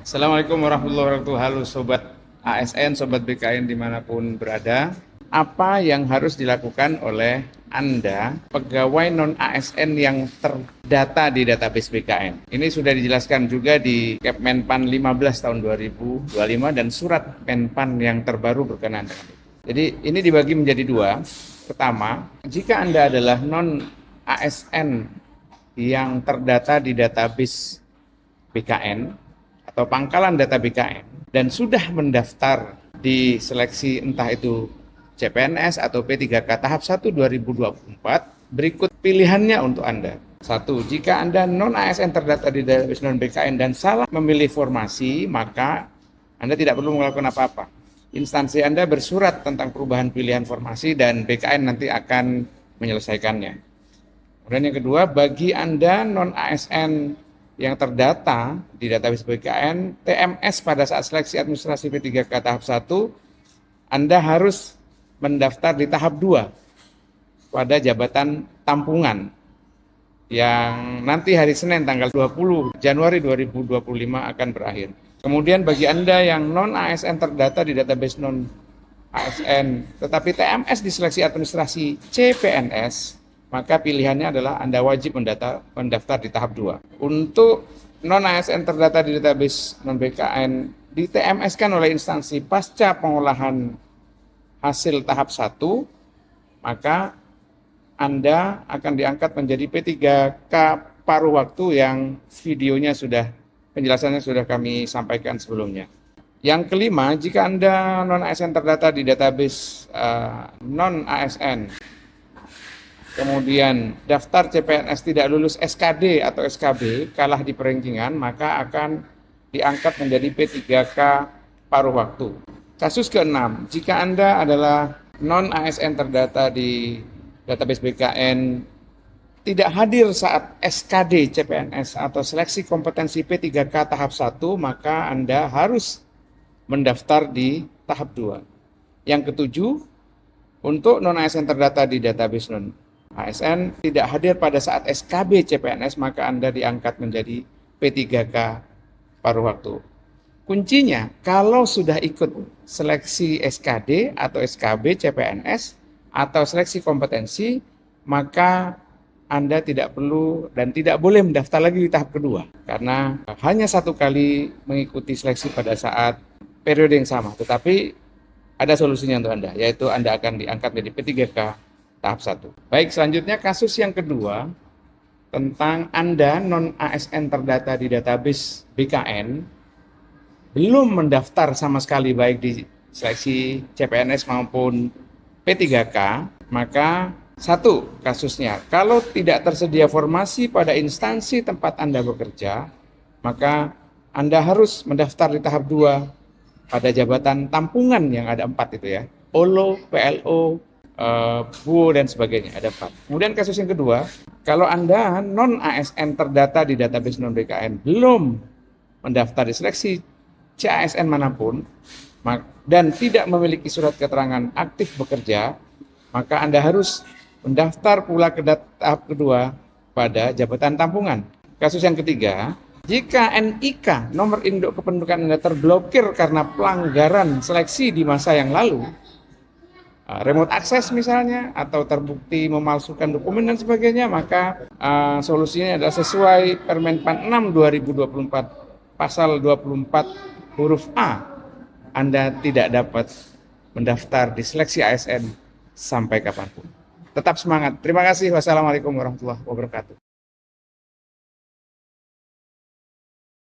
Assalamualaikum warahmatullahi wabarakatuh. Halo Sobat ASN, Sobat BKN dimanapun berada. Apa yang harus dilakukan oleh Anda, pegawai non-ASN yang terdata di database BKN? Ini sudah dijelaskan juga di Kepmenpan 15 tahun 2025 dan surat Menpan yang terbaru berkenaan dengan itu. Jadi ini dibagi menjadi dua. Pertama, jika Anda adalah non-ASN yang terdata di database BKN, atau pangkalan data BKN dan sudah mendaftar di seleksi entah itu CPNS atau P3K tahap 1 2024, berikut pilihannya untuk Anda. Satu, jika Anda non-ASN terdata di database non-BKN dan salah memilih formasi, maka Anda tidak perlu melakukan apa-apa. Instansi Anda bersurat tentang perubahan pilihan formasi dan BKN nanti akan menyelesaikannya. Kemudian yang kedua, bagi Anda non-ASN yang terdata di database BKN, TMS pada saat seleksi administrasi P3K tahap 1, Anda harus mendaftar di tahap 2 pada jabatan tampungan yang nanti hari Senin tanggal 20 Januari 2025 akan berakhir. Kemudian bagi Anda yang non-ASN terdata di database non-ASN, tetapi TMS di seleksi administrasi CPNS, maka pilihannya adalah Anda wajib mendaftar di tahap 2. Untuk non-ASN terdata di database non-BKN, di TMS-kan oleh instansi pasca pengolahan hasil tahap 1, maka Anda akan diangkat menjadi P3K paruh waktu yang videonya penjelasannya sudah kami sampaikan sebelumnya. Yang kelima, jika Anda non-ASN terdata di database non-ASN, kemudian daftar CPNS tidak lulus SKD atau SKB, kalah di perankingan, maka akan diangkat menjadi P3K paruh waktu. Kasus ke-6, jika Anda adalah non-ASN terdata di database BKN, tidak hadir saat SKD CPNS atau seleksi kompetensi P3K tahap 1, maka Anda harus mendaftar di tahap 2. Yang ketujuh, untuk non-ASN terdata di database non-ASN tidak hadir pada saat SKB CPNS, maka Anda diangkat menjadi P3K paruh waktu. Kuncinya, kalau sudah ikut seleksi SKD atau SKB CPNS atau seleksi kompetensi, maka Anda tidak perlu dan tidak boleh mendaftar lagi di tahap kedua, karena hanya satu kali mengikuti seleksi pada saat periode yang sama. Tetapi ada solusinya untuk Anda, yaitu Anda akan diangkat menjadi P3K tahap 1. Baik, selanjutnya kasus yang kedua tentang Anda non-ASN terdata di database BKN, belum mendaftar sama sekali baik di seleksi CPNS maupun P3K, maka satu kasusnya, kalau tidak tersedia formasi pada instansi tempat Anda bekerja, maka Anda harus mendaftar di tahap 2 pada jabatan tampungan yang ada 4 itu ya, OLO, PLO, BUO dan sebagainya, ada 4. Kemudian kasus yang kedua, kalau Anda non-ASN terdata di database non-BKN belum mendaftar di seleksi CASN manapun dan tidak memiliki surat keterangan aktif bekerja, maka Anda harus mendaftar pula ke tahap kedua pada jabatan tampungan. Kasus yang ketiga, jika NIK nomor induk kependudukan Anda terblokir karena pelanggaran seleksi di masa yang lalu, remote access misalnya, atau terbukti memalsukan dokumen dan sebagainya, maka solusinya adalah sesuai Permenpan 6 2024 pasal 24 huruf A, Anda tidak dapat mendaftar di seleksi ASN sampai kapanpun. Tetap semangat. Terima kasih. Wassalamualaikum warahmatullahi wabarakatuh.